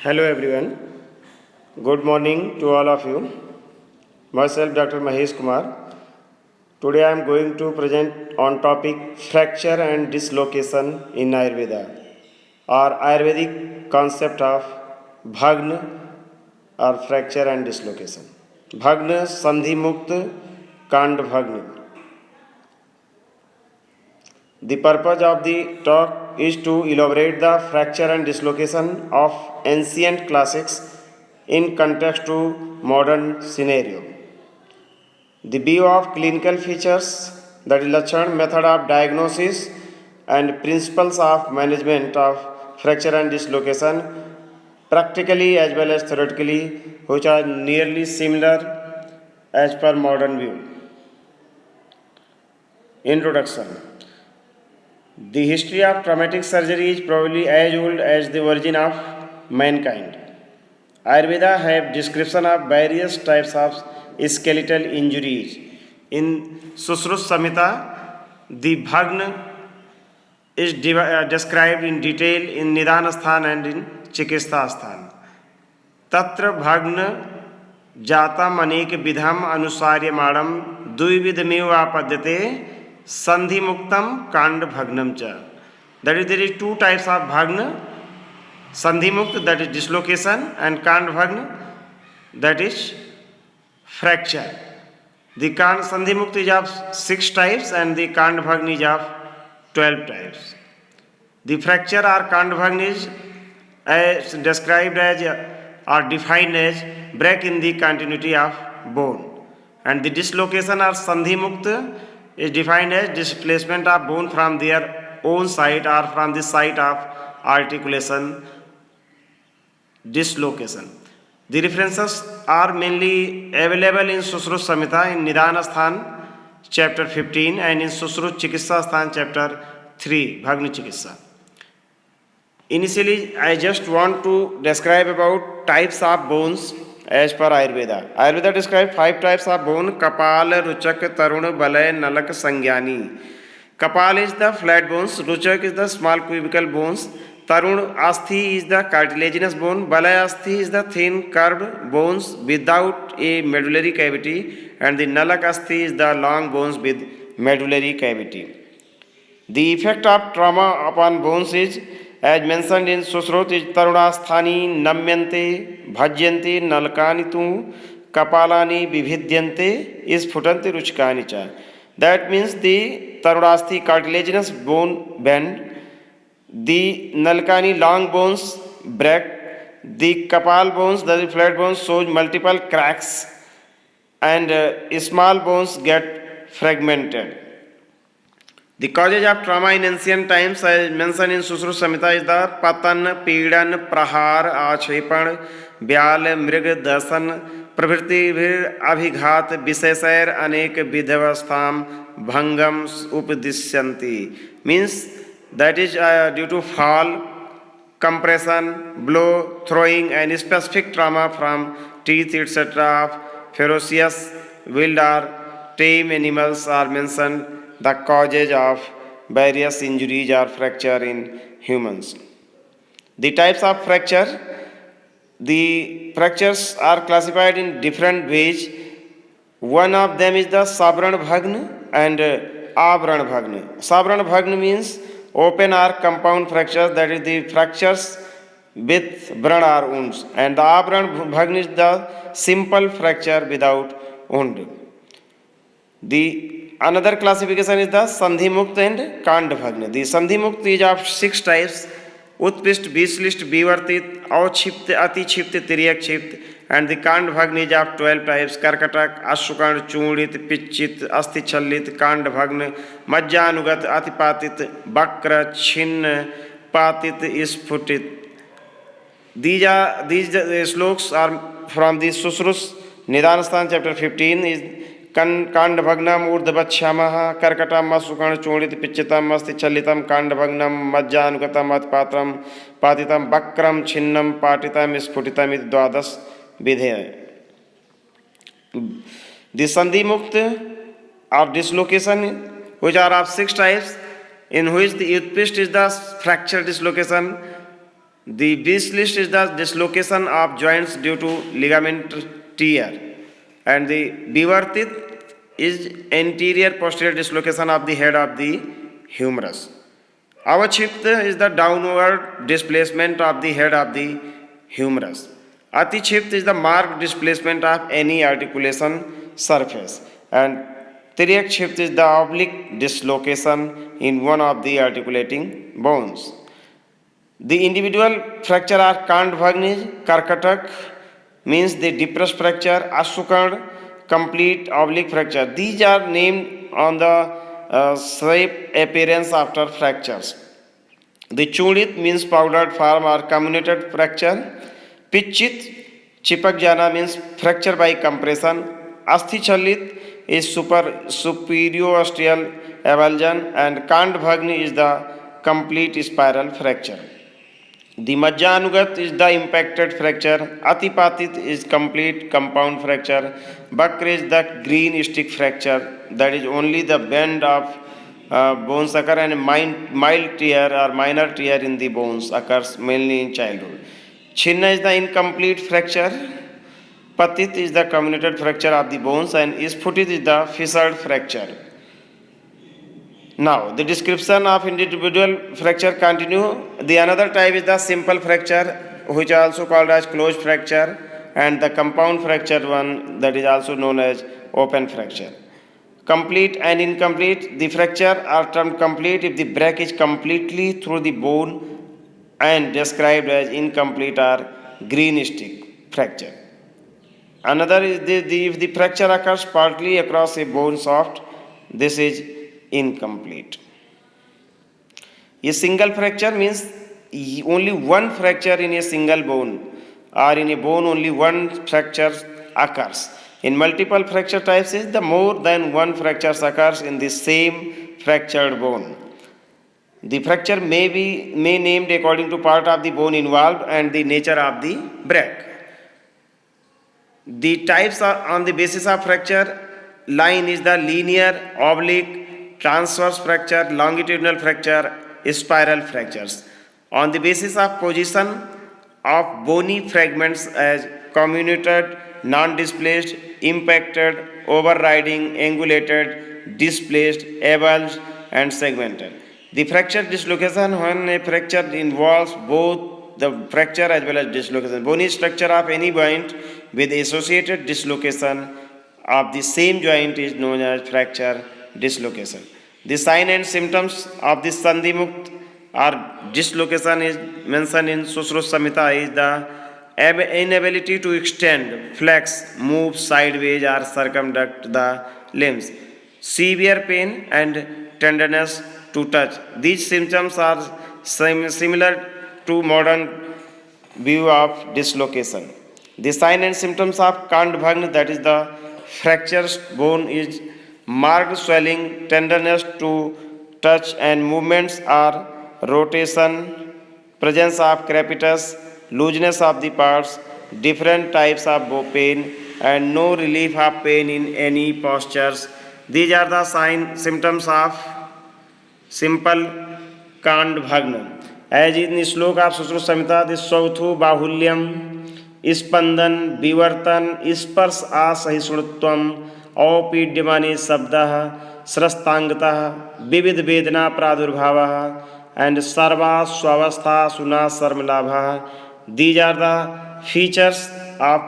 Hello everyone. Good morning to all of you. Myself Dr. Mahesh Kumar. Today I am going to present on topic fracture and dislocation in Ayurveda or Ayurvedic concept of bhagna or fracture and dislocation. Bhagna Sandhi Mukta Kand Bhagna. The purpose of the talk is to elaborate the fracture and dislocation of ancient classics in context to modern scenario. The view of clinical features, that is Lachan method of diagnosis and principles of management of fracture and dislocation, practically as well as theoretically, which are nearly similar as per modern view. Introduction. The history of traumatic surgery is probably as old as the origin of mankind. Ayurveda have description of various types of skeletal injuries. In Sushrut Samhita, the Bhagna is described in detail in Nidanasthan and in Chikistasthan. Tatra Bhagna जातम अनेक विधम अनुसार्यमाणम द्विविधमेव आपद्यते संधि मुक्तम कांड भग्नम च. That is, there is two types of bhagna: sandhi mukta, that is dislocation, and kand bhagna, that is fracture. The kand sandhi mukta is of 6 types and the kand bhagna is of 12 types. The fracture or kand bhagna is as described as or defined as break in the continuity of bone, and the dislocation or sandhi mukta is defined as displacement of bone from their own site or from the site of articulation. Dislocation. The references are mainly available in Sushrut Samhita in Nidanasthan chapter 15 and in Sushrut Chikitsasthan chapter 3 Bhagna Chikitsa. Initially, I just want to describe about types of bones as per Ayurveda. Ayurveda describes 5 types of bone: Kapal, Ruchak, Tarun, Balay, Nalak, Sangyani. Kapal is the flat bones, Ruchak is the small cubical bones, Tarun Asthi is the cartilaginous bone, Balay Asthi is the thin curved bones without a medullary cavity, and the Nalak Asthi is the long bones with medullary cavity. The effect of trauma upon bones is, as mentioned in Sushrut, is Tarunasthani namyante bhajyante nalkani tu kapalani vividhyante is phutanti ruchkani cha. That means the Tarunasthi cartilaginous bone bend, the nalkani long bones break, the kapal bones, the flat bones, shows multiple cracks, and small bones get fragmented. The causes of trauma in ancient times, as mentioned in Sushrut Samhita, is the patan, पीड़न, प्रहार, आक्षेपण, ब्याल, मृग, दर्शन प्रभृति अभिघात विशेषैर अनेक विध्यवस्थाम भंगम उपदिश्यन्ति. Means that is due to fall, compression, blow, throwing, and specific trauma from teeth, etc. of ferocious, wild or tame animals are mentioned the causes of various injuries or fracture in humans. The types of fracture. The fractures are classified in different ways. One of them is the Sabran Bhagna and Abran Bhagna. Sabran Bhagna means open or compound fractures, that is the fractures with burn or wounds, and the Abran Bhagna is the simple fracture without wound. The another classification is the Sandhi Mukta and Kand Bhagna. The Sandhi Mukta is of 6 types: Utpist, Vislisht, Vivartit, Auchipt, Atichipt, Tiryakshipt, and the Kand Bhagna is of 12 types: Karkatak, Ashukand, Chundit, Pichit, Astichallit, Kand Bhagna, Majjanugat, Atipatit, Bakra, Chin, Patit, Isputit. These sloks are from the Sushrut Nidanasthan chapter 15 is कांड भग्नम ऊर्ध्वक्षामः कर्कटम सुकर्ण चूणित पिच्चितम अस्ति चलितम कांड भग्नम मज्जानुगतम अतिपात्रम पातितम वक्रम छिन्नम पाटितम स्फुटितम इति 12 विधेय. The Sandhi Mukta of dislocation, which are of 6 types, in which the Utpist is the fracture dislocation, The wish list is the dislocation of joints due to ligament tear, and the vivartit is anterior posterior dislocation of the head of the humerus. Avachipta is the downward displacement of the head of the humerus. Atichipta is the marked displacement of any articulation surface, and Tiryakshipta is the oblique dislocation in one of the articulating bones. The individual fracture are Kandbhagni, Karkatak means the depressed fracture, Asukand, complete oblique fracture. These are named on the shape appearance after fractures. The Chudit means powdered form or comminuted fracture. Pichit, chipak jana means fracture by compression. Asthi is superiosteal avulsion, and Kandbhagni is the complete spiral fracture. The Majjanugat is the impacted fracture. Atipatit is complete compound fracture. Bakr is the green stick fracture. That is only the bend of bones occur, and mild tear or minor tear in the bones occurs mainly in childhood. Chinna is the incomplete fracture. Patit is the comminuted fracture of the bones, and Isputit is the fissured fracture. Now, the description of individual fracture continue. The another type is the simple fracture, which is also called as closed fracture, and the compound fracture one, that is also known as open fracture. Complete and incomplete. The fracture are termed complete if the break is completely through the bone, and described as incomplete or green stick fracture. Another is if the fracture occurs partly across a bone shaft, this is incomplete. A single fracture means only one fracture in a single bone, or in a bone only one fracture occurs. In multiple fracture types is the more than one fracture occurs in the same fractured bone. The fracture may named according to part of the bone involved and the nature of the break. The types are on the basis of fracture line is the linear, oblique, transverse fracture, longitudinal fracture, spiral fractures. On the basis of position of bony fragments as comminuted, non-displaced, impacted, overriding, angulated, displaced, avulsed, and segmented. The fracture dislocation, when a fracture involves both the fracture as well as dislocation. Bony structure of any joint with associated dislocation of the same joint is known as fracture dislocation. The sign and symptoms of this Sandhi or dislocation is mentioned in Sushrut Samhita is the inability to extend, flex, move sideways or circumduct the limbs, severe pain and tenderness to touch. These symptoms are similar to modern view of dislocation. The sign and symptoms of Kandbhagna, that is the fractured bone, is marked swelling, tenderness to touch, and movements are rotation, presence of crepitus, looseness of the parts, different types of pain, and no relief of pain in any postures. These are the symptoms of simple Kandbhagna. As in the slok of Sushrut Samhita, the Sauthu Bahulyam, स्पंदन विवर्तन स्पर्श असहिष्णुत्वम औपीड्यमाने शब्दः स्रस्तांगतः विविध वेदना प्रादुर्भाव and sarva swavastha suna sarmalabha. These are the features of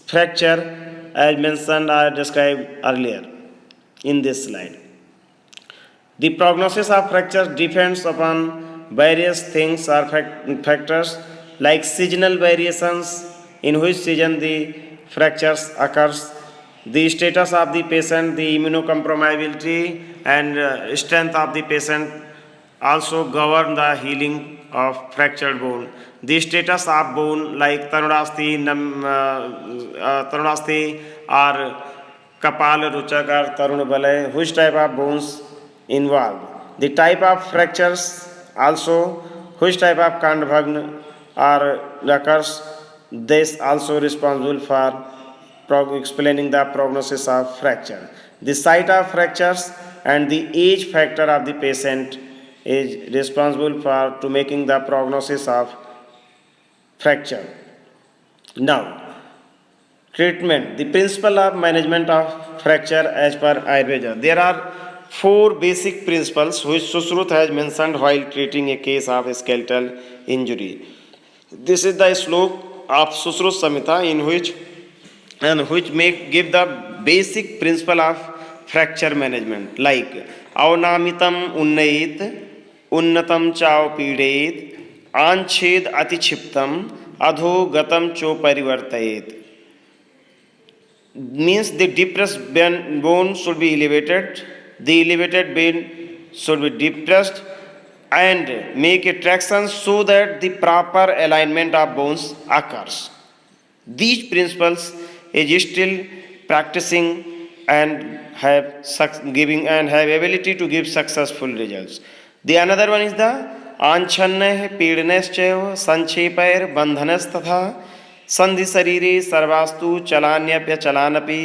fracture as mentioned or described earlier in this slide. The prognosis of fracture depends upon various things or factors like seasonal variations, in which season the fractures occurs, the status of the patient, the immunocompromisability and strength of the patient also govern the healing of fractured bone. The status of bone like Tanudasthi or Kapal Ruchak or Tarun Balay, which type of bones involved. The type of fractures also, which type of Kandbhagna or occurs, this also responsible for explaining the prognosis of fracture. The site of fractures and the age factor of the patient is responsible for to making the prognosis of fracture. Now, treatment, the principle of management of fracture as per Ayurveda. There are four basic principles which Sushrut has mentioned while treating a case of skeletal injury. This is the slok of Sushrut Samhita in which give the basic principle of fracture management, like aunamitam unnayit unnatam chao pidayet anchid atichiptam adho gatam cho parivartayet. Means the depressed bone should be elevated, the elevated bone should be depressed, and make a traction so that the proper alignment of bones occurs. These principles is still practicing and have ability to give successful results. The another one is the आंछन्न पीड़नश्चैव संक्षेपैर बंधनस्तथा संधि शरीरे सर्वास्तु चलान्यप्य चलानपि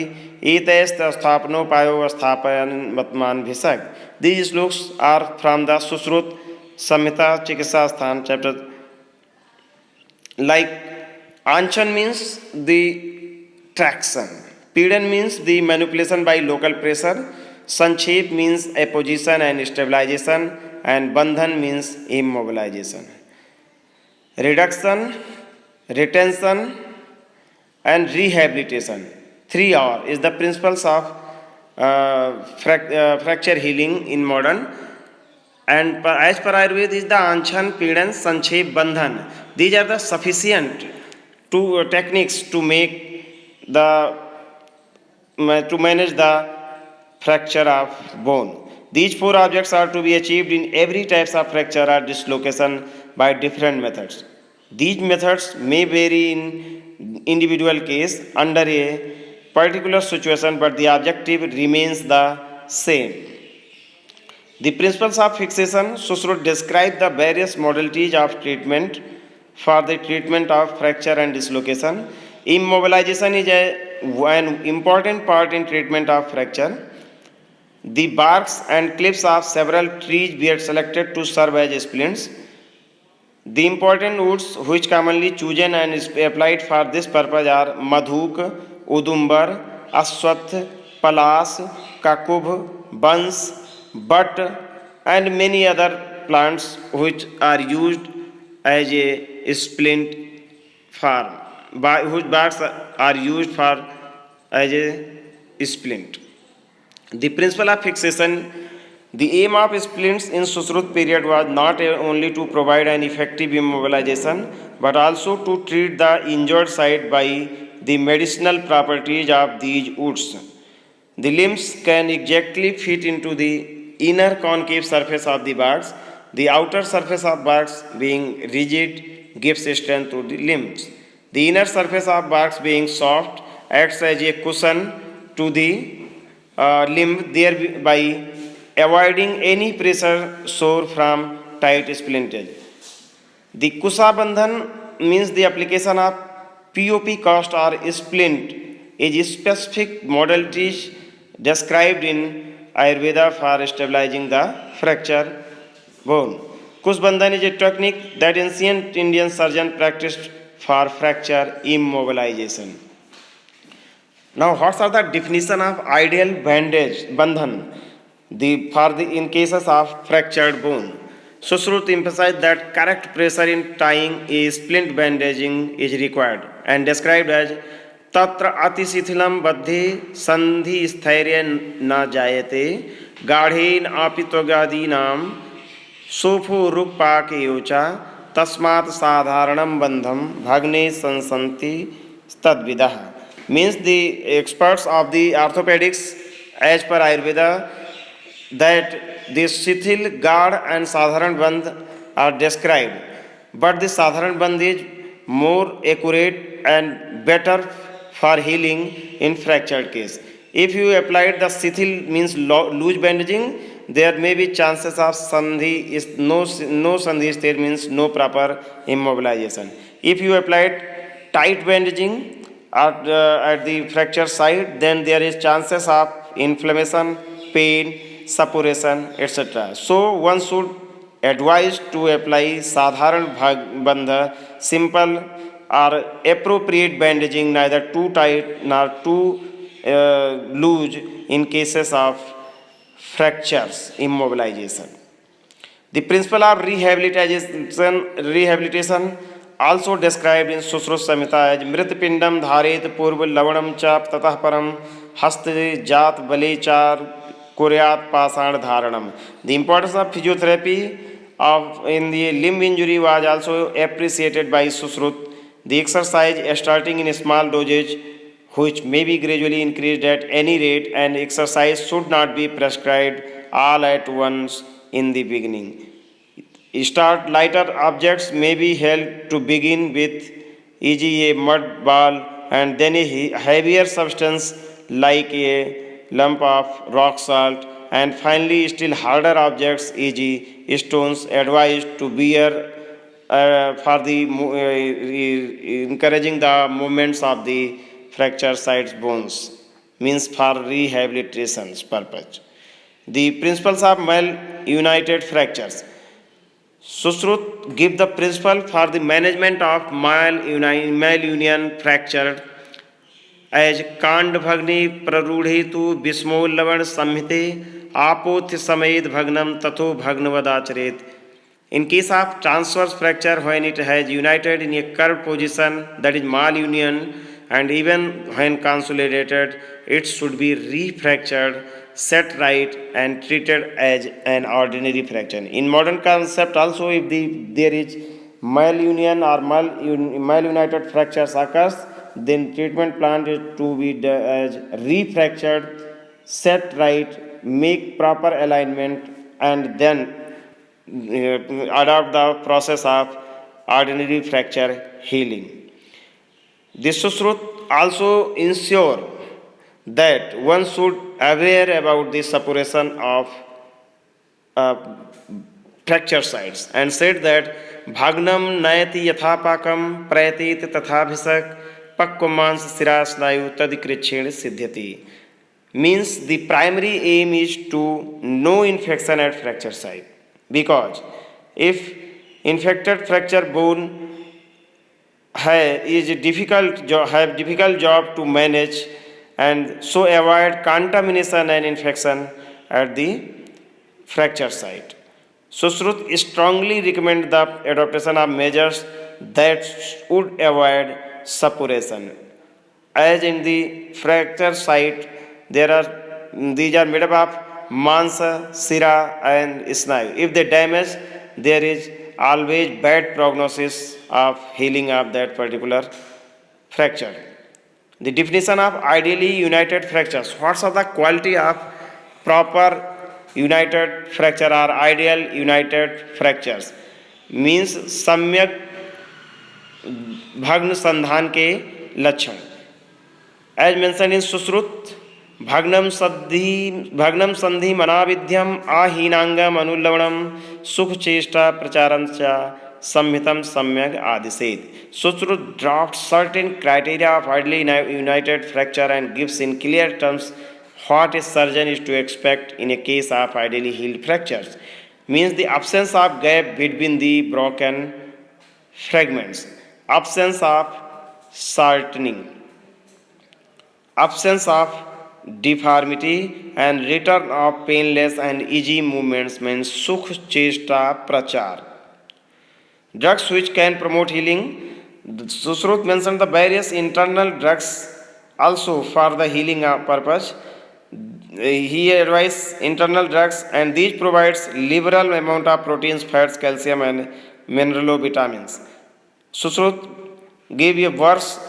एतैस्तस्थापनोपायो स्थापयन वर्तमान भिषक. These slokes are from the Sushrut Samhita Chikitsa Sthan chapter. Like Anchan means the traction, Pidan means the manipulation by local pressure, Sanchep means a position and stabilization, and Bandhan means immobilization. Reduction, retention, and rehabilitation. 3R is the principles of fracture healing in modern. And as per Ayurveda is the Anchan, Pidan, Sanchep, Bandhan. These are the sufficient techniques to make to manage the fracture of bone. These four objects are to be achieved in every types of fracture or dislocation by different methods. These methods may vary in individual case under a particular situation, but the objective remains the same. The principles of fixation Sushrut describe the various modalities of treatment for the treatment of fracture and dislocation. Immobilization is an important part in treatment of fracture. The barks and clips of several trees were selected to serve as splints. The important woods which commonly chosen and applied for this purpose are Madhuk, Udumbar, Aswath, Palas, Kakubh, Bans, Butt, and many other plants which are used as a splint whose barks are used for as a splint. The principle of fixation, the aim of splints in Sushrut period was not only to provide an effective immobilization, but also to treat the injured side by the medicinal properties of these woods. The limbs can exactly fit into the inner concave surface of the barks. The outer surface of barks being rigid gives strength to the limbs. The inner surface of barks being soft acts as a cushion to the limb, thereby avoiding any pressure sore from tight splintage. The Kusa Bandhan means the application of POP cast or splint is specific modalities described in Ayurveda for stabilizing the fracture bone. Kus Bandhan is a technique that ancient Indian surgeon practiced for fracture immobilization. Now, what are the definition of ideal bandage bandhan in cases of fractured bone? Sushrut emphasized that correct pressure in tying a splint bandaging is required and described as तत्र अतिशिथिलं बद्धे संधि स्थैर्य न जायते गाढ़ेन आपित्वगादीनां सोफो रुक्पाकेयोचा तस्मात् साधारणं बंधम भग्ने संसन्ति तद्विदः. Means the experts of the orthopedics as per Ayurveda that the Shithil, Gad and Sadharan Bandh are described, but the Sadharan Bandh is more accurate and better for healing in fractured case. If you applied the Shithil means loose bandaging, there may be chances of Sandhi is no Sandhi state means no proper immobilization. If you applied tight bandaging at the fracture site, then there is chances of inflammation, pain, suppuration, etc. So one should advise to apply Sadharan Bandha simple or appropriate bandaging, neither too tight nor too loose in cases of fractures, immobilization. The principle of rehabilitation also described in Sushrut Samhita as Mrit Pindam Dharet Purv Lavanam Cha Tatah Param Haste Jat Bale Char Kuryat Pasan Dharanam. The importance of physiotherapy in the limb injury was also appreciated by Sushrut. The exercise starting in a small dosage which may be gradually increased at any rate, and exercise should not be prescribed all at once in the beginning. Start lighter objects may be held to begin with, e.g. a mud ball, and then a heavier substance like a lump of rock salt, and finally still harder objects, e.g. stones, advised to bear for the encouraging the movements of the fracture sites bones, means for rehabilitation's purpose. The principles of malunited fractures. Sushrut give the principle for the management of malunion fracture as कांडभग्नि प्ररूढ़ेतु विस्मोल्लवण संहिते आपोथ्य समेत भग्नम तथो भग्नवदाचरेत. In case of transverse fracture, when it has united in a curved position, that is malunion, and even when consolidated, it should be refractured, set right, and treated as an ordinary fracture. In modern concept also, if there is malunion or malunited fractures occurs, then treatment plan is to be as refractured, set right, make proper alignment, and then adopt the process of ordinary fracture healing. This Sushrut also ensure that one should aware about the suppuration of fracture sites, and said that bhagnam nayati yathapakam prayatit tathabhisak pakkumans sirasnayu tadikrichhen siddhyati. Means the primary aim is to no infection at fracture site, because if infected fracture bone is difficult job to manage, and so avoid contamination and infection at the fracture site. Sushrut strongly recommend the adoption of measures that would avoid suppuration. As in the fracture site, these are made up of mansa, sira, and snayu. If they damage, there is always bad prognosis of healing of that particular fracture. The definition of ideally united fractures. What are the quality of proper united fracture or ideal united fractures? Means सम्यक भग्न संधान के लक्षण. As mentioned in Sushrut, भग्नम संधि मनाविध्यम आहीनांगम अनुल्लवणम सुख चेष्टा प्रचारम च संहितम सम्यक आदिशेत. Sushrut drafts certain criteria of ideally united fracture and gives in clear terms what a surgeon is to expect in a case of ideally healed fractures. Means the absence of gap between the broken fragments, absence of shortening, absence of deformity, and return of painless and easy movements means sukh chesta prachar. Drugs which can promote healing. Sushrut mentioned the various internal drugs also for the healing purpose. He advised internal drugs, and these provides liberal amount of proteins, fats, calcium, and mineral vitamins. Sushrut gave a verse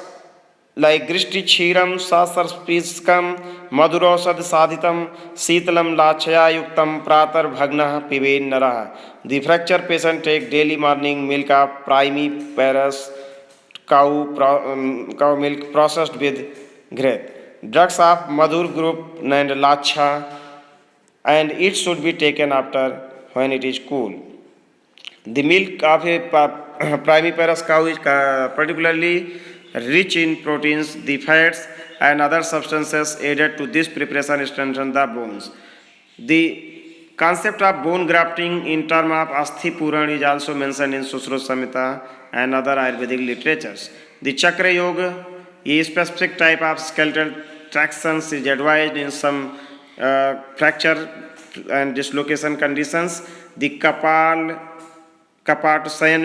like Grishti Chiram Sasarpiskam Madurosad Sadhitam Sitalam Lachaya Yuktam Pratar Bhagna Piven Naraha. The fracture patient take daily morning milk of primiparous cow milk processed with ghee. Drugs of Madhur group and Lacha, and it should be taken after when it is cool. The milk of a primiparous cow is particularly rich in proteins. The fats and other substances added to this preparation strengthen the bones. The concept of bone grafting in terms of Asthi Puran is also mentioned in Sushrut Samhita, and other Ayurvedic literatures. The Chakra Yoga, a specific type of skeletal tractions, is advised in some fracture and dislocation conditions. The Kapatasayan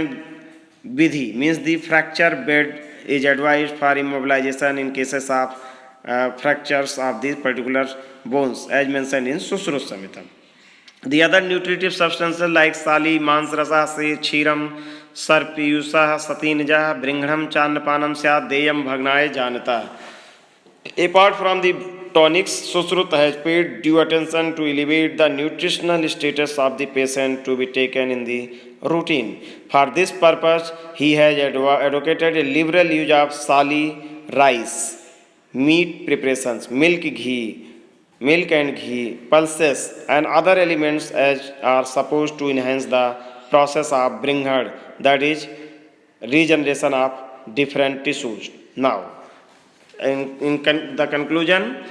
Vidhi means the fracture bed is advised for immobilization in cases of fractures of these particular bones, as mentioned in Sushrut Samhita. The other nutritive substances like sali, mansrasa, se, chiram, sarpiyusa, satinja, bringham, chandapanam, syad, deyam, bhagnaya, janata. Apart from the tonics, Sushrut has paid due attention to elevate the nutritional status of the patient to be taken in the routine. For this purpose, he has advocated a liberal use of sali rice, meat preparations, milk and ghee, pulses, and other elements as are supposed to enhance the process of bringhad, that is, regeneration of different tissues. Now, the conclusion,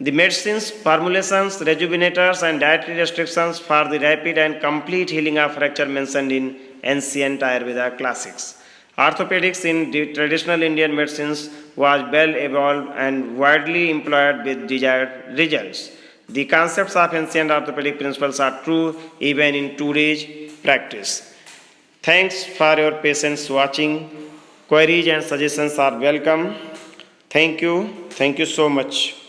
the medicines, formulations, rejuvenators, and dietary restrictions for the rapid and complete healing of fracture mentioned in ancient Ayurveda classics. Orthopedics in the traditional Indian medicines was well evolved and widely employed with desired results. The concepts of ancient orthopedic principles are true even in today's practice. Thanks for your patience watching. Queries and suggestions are welcome. Thank you. Thank you so much.